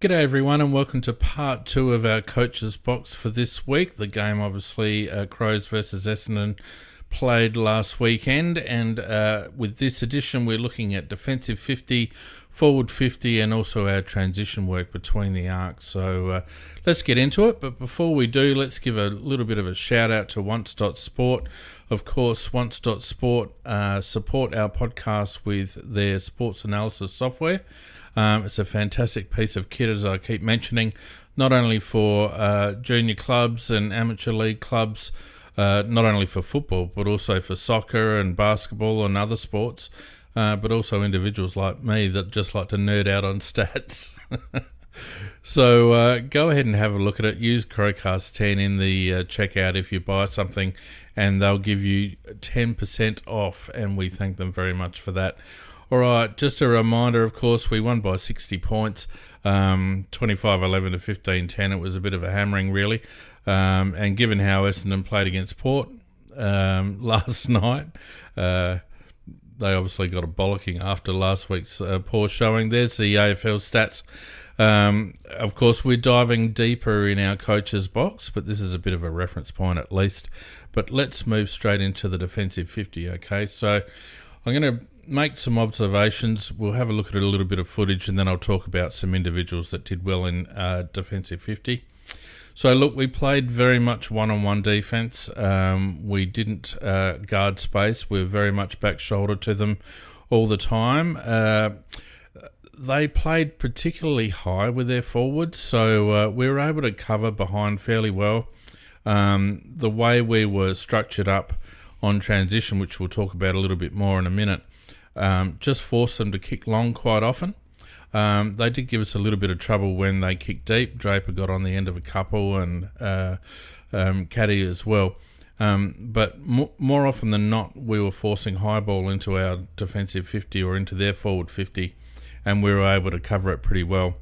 G'day everyone and welcome to part 2 of our coaches box for this week. The game obviously Crows versus Essendon played last weekend, and with this edition we're looking at defensive 50, forward 50 and also our transition work between the arcs. So let's get into it, but before we do, let's give a little bit of a shout out to Once.Sport. Of course, Once.Sport support our podcast with their sports analysis software. It's a fantastic piece of kit, as I keep mentioning, not only for junior clubs and amateur league clubs, not only for football, but also for soccer and basketball and other sports, but also individuals like me that just like to nerd out on stats. So go ahead and have a look at it. Use CrowCast 10 in the checkout if you buy something, and they'll give you 10% off, and we thank them very much for that. All right, just a reminder, of course, we won by 60 points, 25-11 to 15-10. It was a bit of a hammering, really. And given how Essendon played against Port last night, they obviously got a bollocking after last week's poor showing. There's the AFL stats. Of course, we're diving deeper in our coach's box, but this is a bit of a reference point at least. But let's move straight into the defensive 50, okay? So I'm going to make some observations. We'll have a look at a little bit of footage, and then I'll talk about some individuals that did well in defensive 50. So look, we played very much one-on-one defence. We didn't guard space. We were very much back shoulder to them all the time. They played particularly high with their forwards, so we were able to cover behind fairly well. The way we were structured up on transition, which we'll talk about a little bit more in a minute, just forced them to kick long quite often. They did give us a little bit of trouble when they kicked deep. Draper got on the end of a couple, and Caddy as well. But more often than not, we were forcing high ball into our defensive 50 or into their forward 50, and we were able to cover it pretty well.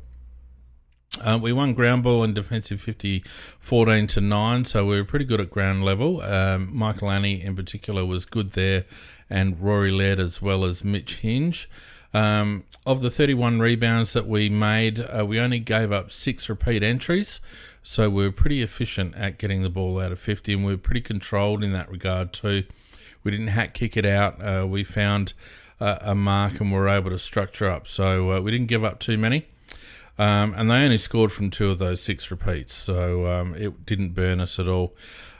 We won ground ball in defensive 50 14-9, so we were pretty good at ground level. Michael Annie in particular was good there, and Rory Laird as well as Mitch Hinge. Of the 31 rebounds that we made, we only gave up 6 repeat entries, so we were pretty efficient at getting the ball out of 50, and we were pretty controlled in that regard too. We didn't hack kick it out. We found a mark and were able to structure up, so we didn't give up too many. And they only scored from 2 of those 6 repeats, so it didn't burn us at all.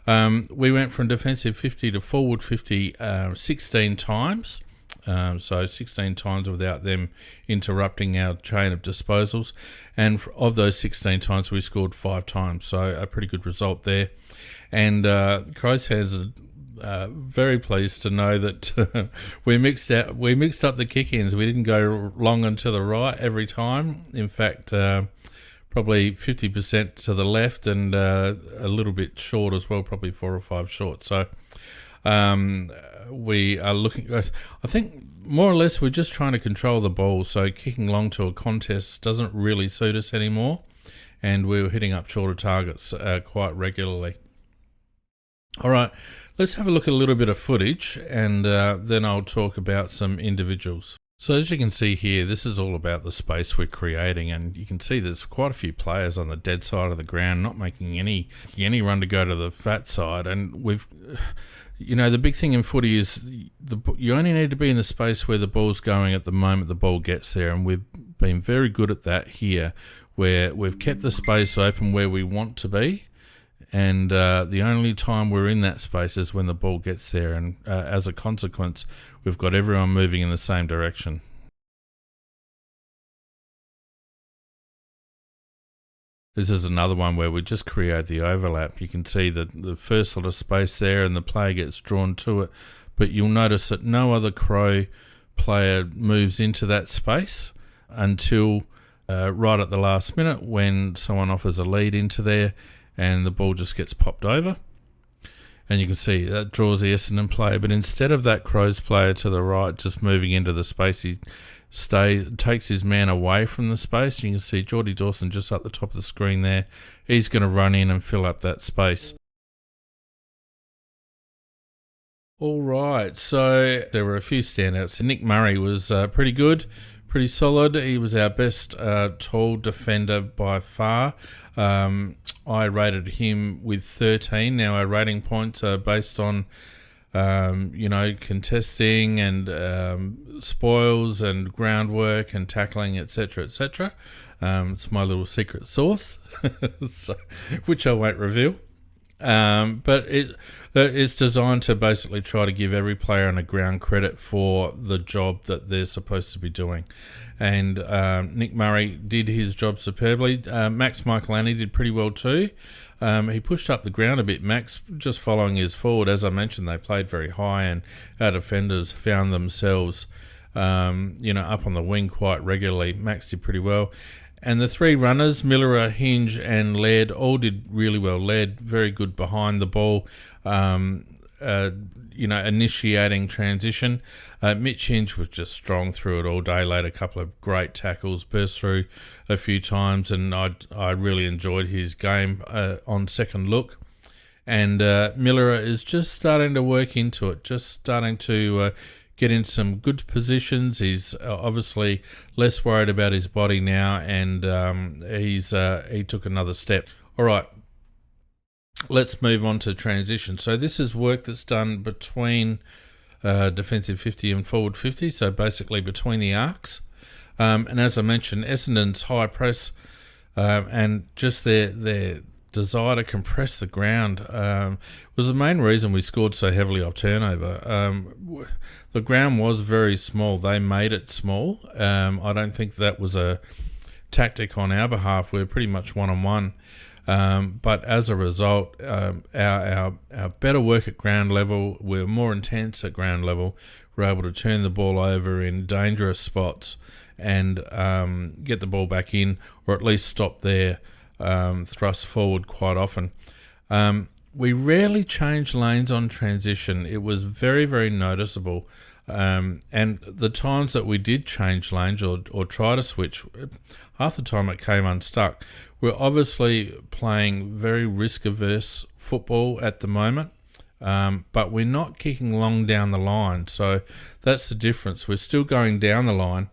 We went from defensive 50 to forward 50 16 times, so 16 times without them interrupting our chain of disposals. And of those 16 times, we scored 5 times, so a pretty good result there. And Crows fans are very pleased to know that we mixed up the kick-ins. We didn't go long and to the right every time. In fact, probably 50% to the left, and a little bit short as well, probably 4 or 5 short. So we are looking, I think more or less we're just trying to control the ball, so kicking long to a contest doesn't really suit us anymore, and we were hitting up shorter targets quite regularly. All right, let's have a look at a little bit of footage, and then I'll talk about some individuals. So as you can see here, this is all about the space we're creating, and you can see there's quite a few players on the dead side of the ground, not making any run to go to the fat side. And we've, the big thing in footy is you only need to be in the space where the ball's going at the moment the ball gets there, and we've been very good at that here, where we've kept the space open where we want to be. And the only time we're in that space is when the ball gets there, and as a consequence, we've got everyone moving in the same direction. This is another one where we just create the overlap. You can see the first lot of space there, and the player gets drawn to it, but you'll notice that no other Crow player moves into that space until right at the last minute when someone offers a lead into there, and the ball just gets popped over. And you can see that draws the Essendon player, but instead of that Crows player to the right just moving into the space, he takes his man away from the space. You can see Geordie Dawson just up the top of the screen there. He's going to run in and fill up that space. All right, so there were a few standouts. Nick Murray was pretty good. pretty solid. He was our best tall defender by far. I rated him with 13. Now our rating points are based on contesting and spoils and groundwork and tackling, etc., etc. It's my little secret sauce, which I won't reveal. But it's designed to basically try to give every player on the ground credit for the job that they're supposed to be doing. And Nick Murray did his job superbly. Max Michaelani did pretty well too. He pushed up the ground a bit. Max, just following his forward, as I mentioned, they played very high, and our defenders found themselves, up on the wing quite regularly. Max did pretty well. And the three runners, Miller, Hinge and Laird, all did really well. Laird, very good behind the ball, initiating transition. Mitch Hinge was just strong through it all day, laid a couple of great tackles, burst through a few times, and I really enjoyed his game on second look. And Miller is just starting to work into it, just starting to get in some good positions. He's obviously less worried about his body now, and he took another step. All right, let's move on to transition. So this is work that's done between defensive 50 and forward 50, so basically between the arcs. And as I mentioned, Essendon's high press and just their desire to compress the ground was the main reason we scored so heavily off turnover. The ground was very small. They made it small. I don't think that was a tactic on our behalf. We're pretty much one-on-one. But as a result, our better work at ground level, we're more intense at ground level. We're able to turn the ball over in dangerous spots and get the ball back in, or at least stop their thrust forward quite often. We rarely changed lanes on transition. It was very, very noticeable. And the times that we did change lanes or try to switch, half the time it came unstuck. We're obviously playing very risk-averse football at the moment, but we're not kicking long down the line. So that's the difference. We're still going down the line,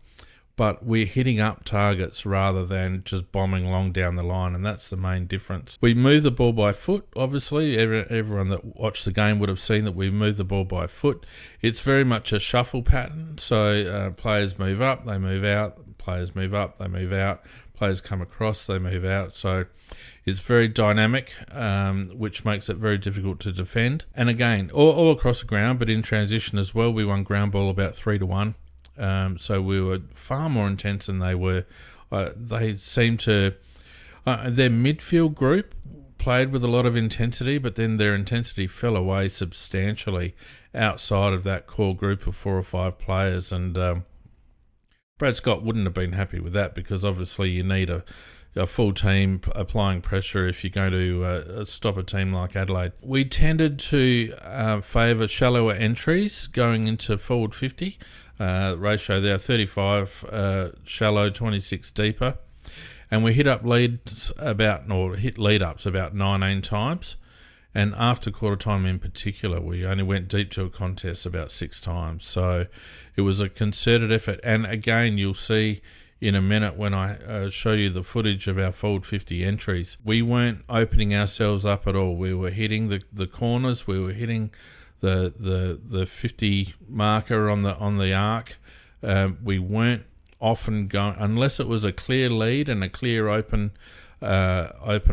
but we're hitting up targets rather than just bombing long down the line, and that's the main difference. We move the ball by foot, obviously. Everyone that watched the game would have seen that we move the ball by foot. It's very much a shuffle pattern, so players move up, they move out, players move up, they move out, players come across, they move out. So it's very dynamic, which makes it very difficult to defend. And again, all across the ground, but in transition as well, we won ground ball about 3-1. So we were far more intense than they were. They seemed to... their midfield group played with a lot of intensity, but then their intensity fell away substantially outside of that core group of 4 or 5 players. And Brad Scott wouldn't have been happy with that, because obviously you need a full team applying pressure if you're going to stop a team like Adelaide. We tended to favour shallower entries going into forward 50. Ratio there, 35 shallow, 26 deeper. And we hit lead-ups about 19 times. And after quarter time in particular, we only went deep to a contest about 6 times. So it was a concerted effort. And again, you'll see in a minute when I show you the footage of our forward 50 entries, we weren't opening ourselves up at all. We were hitting the corners, we were hitting the 50 marker on the arc. We weren't often going, unless it was a clear lead and a clear open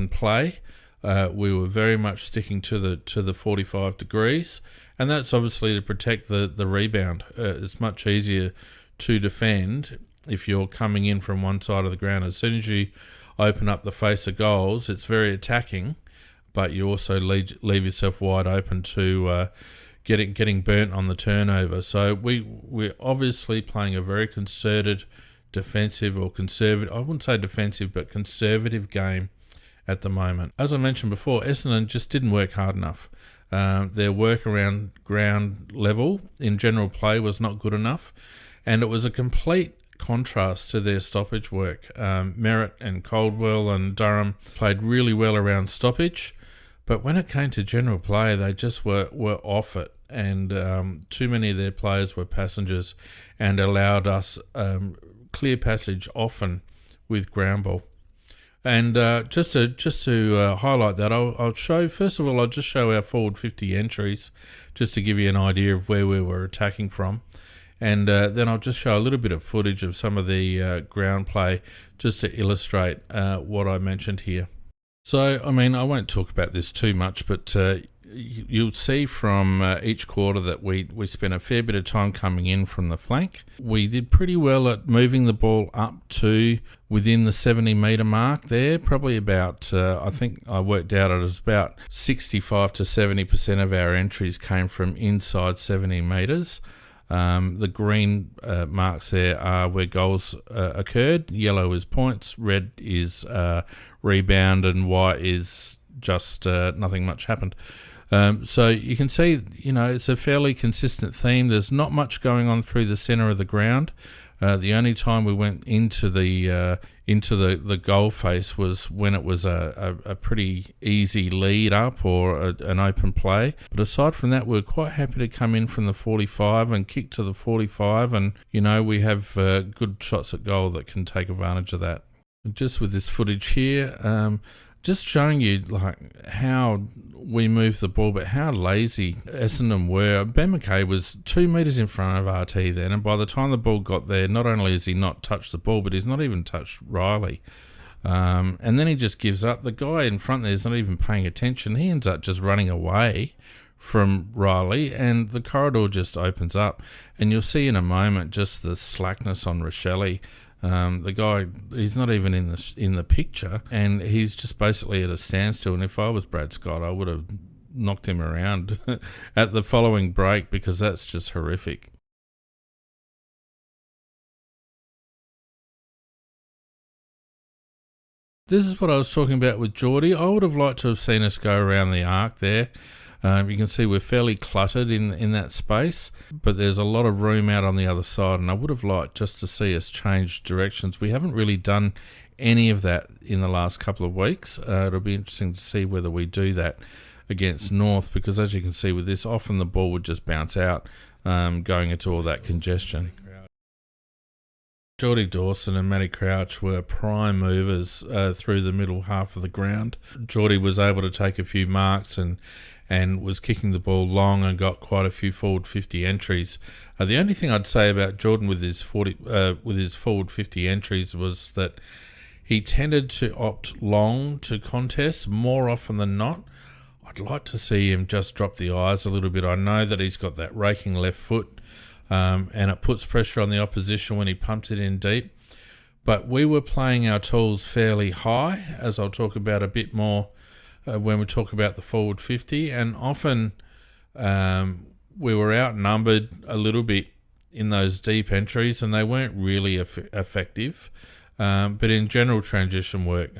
play. We were very much sticking to the 45 degrees, and that's obviously to protect the rebound. It's much easier to defend if you're coming in from one side of the ground. As soon as you open up the face of goals, it's very attacking, but you also leave yourself wide open to getting burnt on the turnover. So we're obviously playing a very concerted defensive or conservative, I wouldn't say defensive, but conservative game at the moment. As I mentioned before, Essendon just didn't work hard enough. Their work around ground level in general play was not good enough, and it was a complete contrast to their stoppage work. Merritt and Caldwell and Durham played really well around stoppage, but when it came to general play, they just were off it, and too many of their players were passengers and allowed us clear passage often with ground ball. And just to highlight that, I'll show, first of all, I'll just show our forward 50 entries, just to give you an idea of where we were attacking from. And then I'll just show a little bit of footage of some of the ground play, just to illustrate what I mentioned here. So, I mean, I won't talk about this too much, but you'll see from each quarter that we spent a fair bit of time coming in from the flank. We did pretty well at moving the ball up to within the 70-metre mark there, probably about, I think I worked out it was about 65 to 70% of our entries came from inside 70 metres. The green marks there are where goals occurred. Yellow is points, red is rebound, and white is just nothing much happened. So you can see, it's a fairly consistent theme. There's not much going on through the centre of the ground. The only time we went into the goal face was when it was a pretty easy lead up or an open play. But aside from that, we're quite happy to come in from the 45 and kick to the 45, and we have good shots at goal that can take advantage of that. Just with this footage here, just showing you like how we moved the ball, but how lazy Essendon were. Ben McKay was 2 metres in front of RT then, and by the time the ball got there, not only has he not touched the ball, but he's not even touched Riley. And then he just gives up. The guy in front there is not even paying attention. He ends up just running away from Riley, and the corridor just opens up. And you'll see in a moment just the slackness on Rochelle. The guy, he's not even in the picture, and he's just basically at a standstill. And if I was Brad Scott, I would have knocked him around at the following break, because that's just horrific. This is what I was talking about with Geordie. I would have liked to have seen us go around the arc there. You can see we're fairly cluttered in that space, but there's a lot of room out on the other side, and I would have liked just to see us change directions. We haven't really done any of that in the last couple of weeks. It'll be interesting to see whether we do that against North, because as you can see with this, often the ball would just bounce out going into all that congestion. Geordie Dawson and Matty Crouch were prime movers through the middle half of the ground. Geordie was able to take a few marks and was kicking the ball long and got quite a few forward 50 entries. The only thing I'd say about Jordan with his forward 50 entries was that he tended to opt long to contests more often than not. I'd like to see him just drop the eyes a little bit. I know that he's got that raking left foot, and it puts pressure on the opposition when he pumps it in deep. But we were playing our tools fairly high, as I'll talk about a bit more when we talk about the forward 50, and often we were outnumbered a little bit in those deep entries, and they weren't really effective. But in general transition work,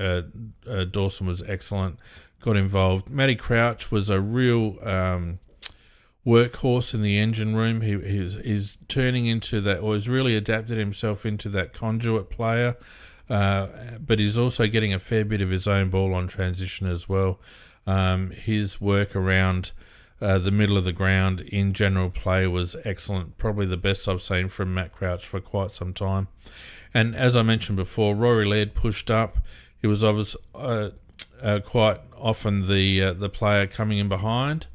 Dawson was excellent, got involved. Matty Crouch was a real workhorse in the engine room. He's turning into that, or he's really adapted himself into that conduit player. But he's also getting a fair bit of his own ball on transition as well. His work around the middle of the ground in general play was excellent, probably the best I've seen from Matt Crouch for quite some time. And as I mentioned before, Rory Laird pushed up. He was obviously quite often the player coming in behind,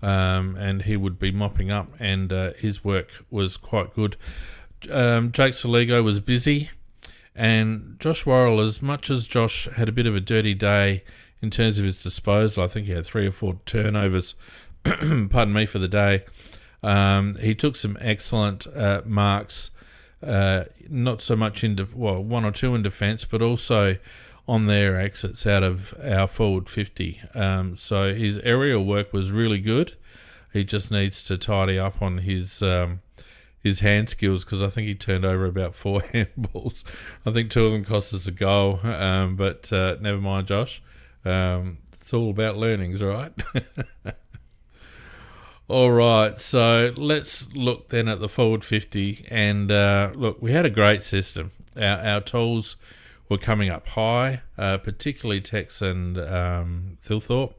and he would be mopping up, and his work was quite good. Jake Soligo was busy. And Josh Worrell, as much as Josh had a bit of a dirty day in terms of his disposal, I think he had 3 or 4 turnovers, pardon me, for the day, he took some excellent marks, not so much in, 1 or 2 in defence, but also on their exits out of our forward 50. So his aerial work was really good. He just needs to tidy up on his hand skills, because I think he turned over about 4 handballs. I think 2 of them cost us a goal, but never mind, Josh. It's all about learnings, right? All right, so let's look then at the forward 50. And look, we had a great system. Our tools were coming up high, particularly Tex and Thilthorpe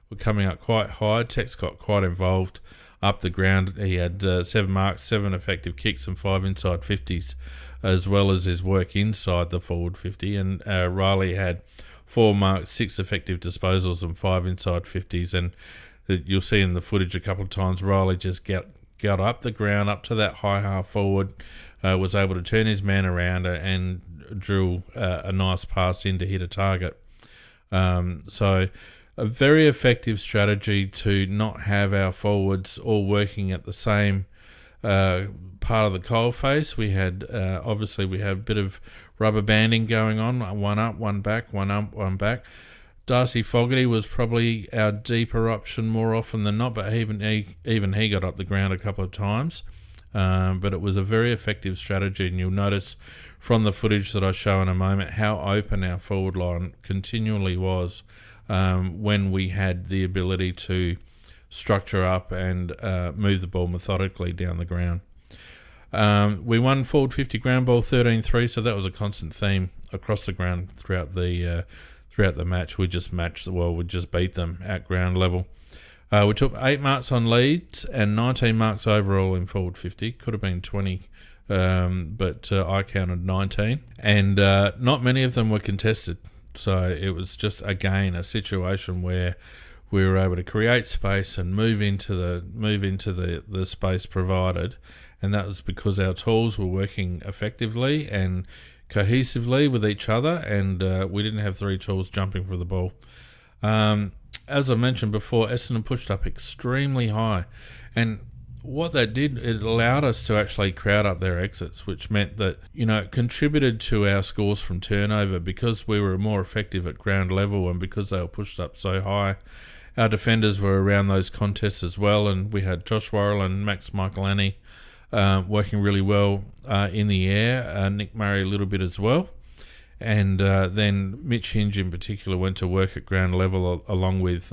were coming up quite high. Tex got quite involved up the ground. He had 7 marks, 7 effective kicks, and 5 inside 50s. as well as his work inside the forward 50. And Riley had 4 marks, 6 effective disposals, and 5 inside 50s. And you'll see in the footage a couple of times, Riley just got up the ground, up to that high half forward, was able to turn his man around and drill a nice pass in to hit a target. So a very effective strategy to not have our forwards all working at the same part of the coalface. We had obviously we had a bit of rubber banding going on, one up, one back, one up, one back. Darcy Fogarty was probably our deeper option more often than not, but even he got up the ground a couple of times. But it was a very effective strategy, and you'll notice from the footage that I show in a moment how open our forward line continually was when we had the ability to structure up and move the ball methodically down the ground. We won forward 50 ground ball 13-3, so that was a constant theme across the ground throughout the match. We just beat them at ground level. We took 8 marks on leads and 19 marks overall in forward 50. Could have been 20, but I counted 19. And not many of them were contested. So it was just, again, a situation where we were able to create space and move into the space provided. And that was because our tools were working effectively and cohesively with each other, and we didn't have 3 tools jumping for the ball. As I mentioned before, Essendon pushed up extremely high, and what that did, it allowed us to actually crowd up their exits, which meant that, it contributed to our scores from turnover because we were more effective at ground level, and because they were pushed up so high. Our defenders were around those contests as well, and we had Josh Worrell and Max Michaelani working really well in the air, Nick Murray a little bit as well. And then Mitch Hinge in particular went to work at ground level along with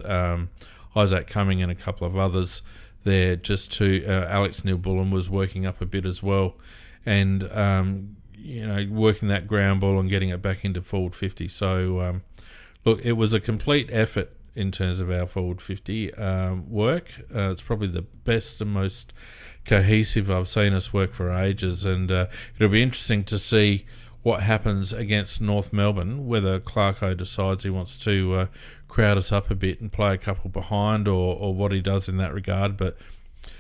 Isaac Cumming and a couple of others there. Alex Neil-Bullen was working up a bit as well, and working that ground ball and getting it back into forward 50. So look, it was a complete effort in terms of our forward 50 work. It's probably the best and most cohesive I've seen us work for ages, and it'll be interesting to see what happens against North Melbourne, whether Clarko decides he wants to crowd us up a bit and play a couple behind, or what he does in that regard. But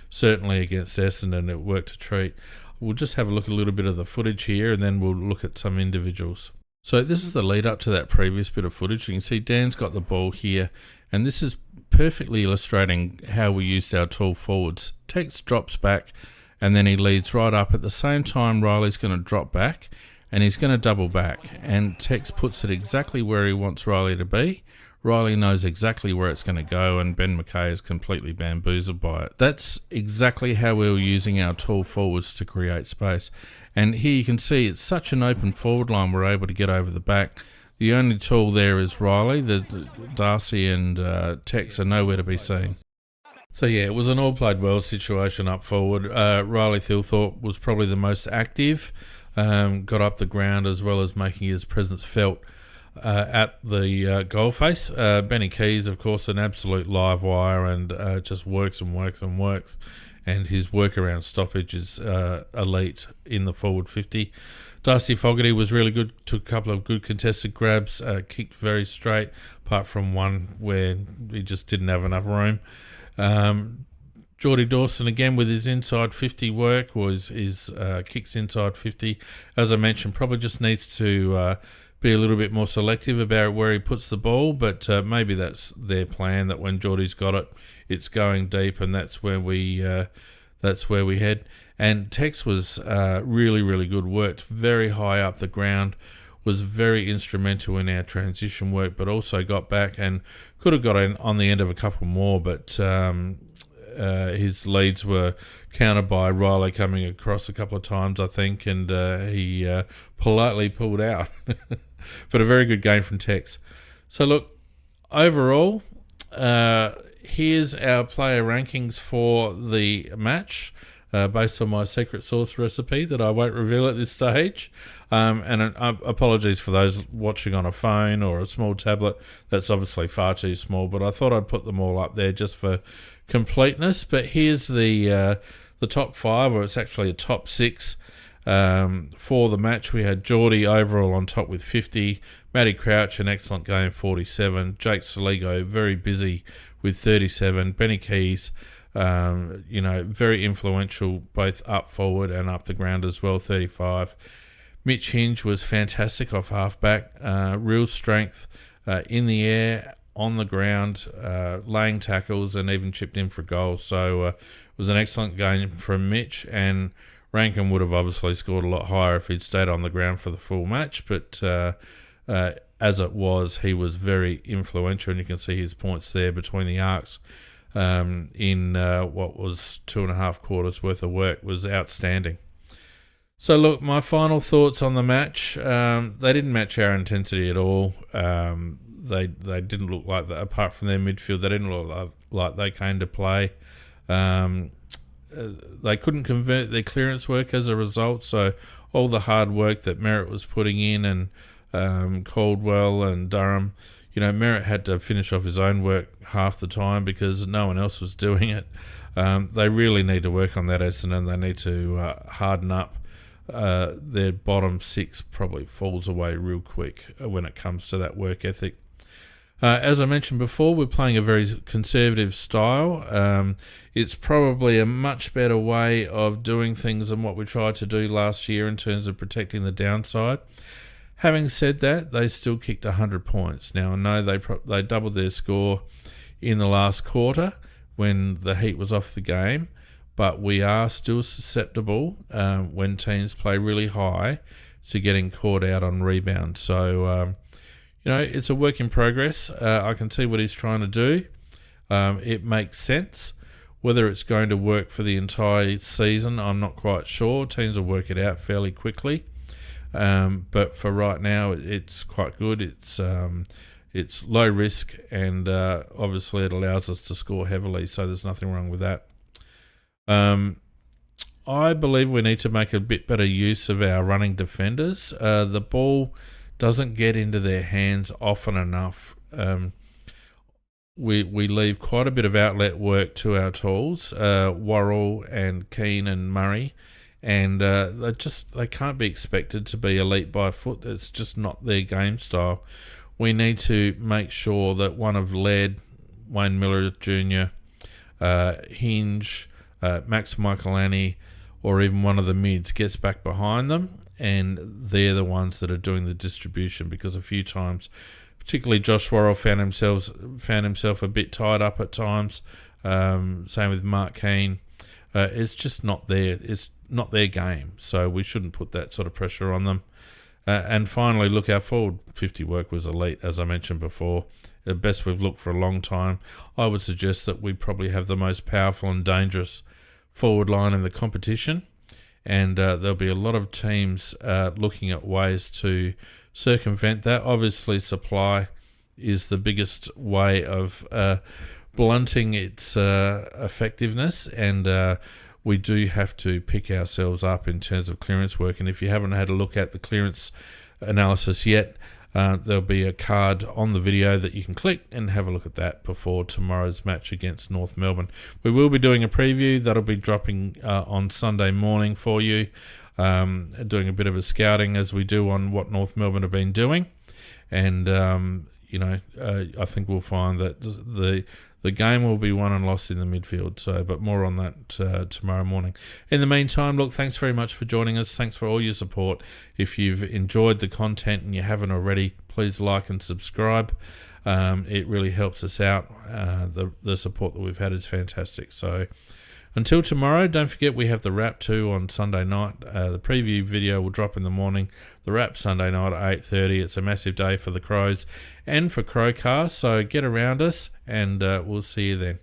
certainly against Essendon, it worked a treat. We'll just have a look at a little bit of the footage here, and then we'll look at some individuals. So this is the lead up to that previous bit of footage. You can see Dan's got the ball here, and this is perfectly illustrating how we used our tall forwards. Tex drops back, and then he leads right up. At the same time, Riley's going to drop back, and he's going to double back, and Tex puts it exactly where he wants Riley to be. Riley knows exactly where it's going to go, and Ben McKay is completely bamboozled by it. That's exactly how we were using our tall forwards to create space. And here you can see it's such an open forward line, we're able to get over the back. The only tool there is Riley. The Darcy and Tex are nowhere to be seen. So yeah, it was an all played well situation up forward. Riley Thilthorpe was probably the most active. Got up the ground as well as making his presence felt at the goal face. Benny Keys, of course, an absolute live wire, and just works and works and works. And his work around stoppage is elite in the forward 50. Darcy Fogarty was really good, took a couple of good contested grabs, kicked very straight, apart from one where he just didn't have enough room. Geordie Dawson, again, with his inside 50 work, was his kicks inside 50. As I mentioned, probably just needs to be a little bit more selective about where he puts the ball, but maybe that's their plan, that when Geordie's got it, it's going deep, and that's where we head. And Tex was really, really good, worked very high up the ground, was very instrumental in our transition work, but also got back and could have got in on the end of a couple more, but his leads were countered by Riley coming across a couple of times, I think, and he politely pulled out. But a very good game from Tex. So look, overall, here's our player rankings for the match, based on my secret sauce recipe that I won't reveal at this stage. And apologies for those watching on a phone or a small tablet. That's obviously far too small, but I thought I'd put them all up there just for completeness. But here's the top 5, or it's actually a top 6 For the match, we had Geordie overall on top with 50, Matty Crouch an excellent game, 47, Jake Saligo very busy with 37, Benny Keys very influential both up forward and up the ground as well, 35. Mitch Hinge was fantastic off halfback, real strength in the air, on the ground, laying tackles and even chipped in for goals. So it was an excellent game from Mitch, and Rankin would have obviously scored a lot higher if he'd stayed on the ground for the full match, but as it was, he was very influential, and you can see his points there between the arcs in what was 2.5 quarters worth of work was outstanding. So look, my final thoughts on the match, they didn't match our intensity at all. They didn't look like that, apart from their midfield, they didn't look like they came to play. They couldn't convert their clearance work as a result, so all the hard work that Merritt was putting in, and Caldwell and Durham, Merritt had to finish off his own work half the time because no one else was doing it. They really need to work on that, Essendon. They need to harden up. Their bottom six probably falls away real quick when it comes to that work ethic. As I mentioned before, we're playing a very conservative style. It's probably a much better way of doing things than what we tried to do last year in terms of protecting the downside. Having said that, they still kicked 100 points. Now, I know they doubled their score in the last quarter when the heat was off the game, but we are still susceptible when teams play really high to getting caught out on rebound. So, it's a work in progress. I can see what he's trying to do. It makes sense. Whether it's going to work for the entire season, I'm not quite sure. Teams will work it out fairly quickly. But for right now, it's quite good. It's low risk, and obviously it allows us to score heavily, so there's nothing wrong with that. I believe we need to make a bit better use of our running defenders. The ball doesn't get into their hands often enough. We leave quite a bit of outlet work to our tools, Worrell and Keane and Murray, and they can't be expected to be elite by foot. It's just not their game style. We need to make sure that one of Laird, Wayne Miller Jr., Hinge, Max Michaelani, or even one of the mids gets back behind them, and they're the ones that are doing the distribution, because a few times, particularly Josh Worrell found himself a bit tied up at times. Same with Mark Keane. It's just not it's not their game, so we shouldn't put that sort of pressure on them. And finally, look, our forward 50 work was elite, as I mentioned before. The best we've looked for a long time. I would suggest that we probably have the most powerful and dangerous forward line in the competition, and there'll be a lot of teams looking at ways to circumvent that. Obviously, supply is the biggest way of blunting its effectiveness, and we do have to pick ourselves up in terms of clearance work. And if you haven't had a look at the clearance analysis yet, there'll be a card on the video that you can click and have a look at that before tomorrow's match against North Melbourne. We will be doing a preview that'll be dropping on Sunday morning for you, doing a bit of a scouting as we do on what North Melbourne have been doing. And, I think we'll find that the game will be won and lost in the midfield. So, but more on that tomorrow morning. In the meantime, look, thanks very much for joining us. Thanks for all your support. If you've enjoyed the content and you haven't already, please like and subscribe. It really helps us out. The support that we've had is fantastic. So until tomorrow, don't forget we have the wrap too on Sunday night. The preview video will drop in the morning. The wrap Sunday night at 8:30. It's a massive day for the Crows and for CrowCast. So get around us, and we'll see you then.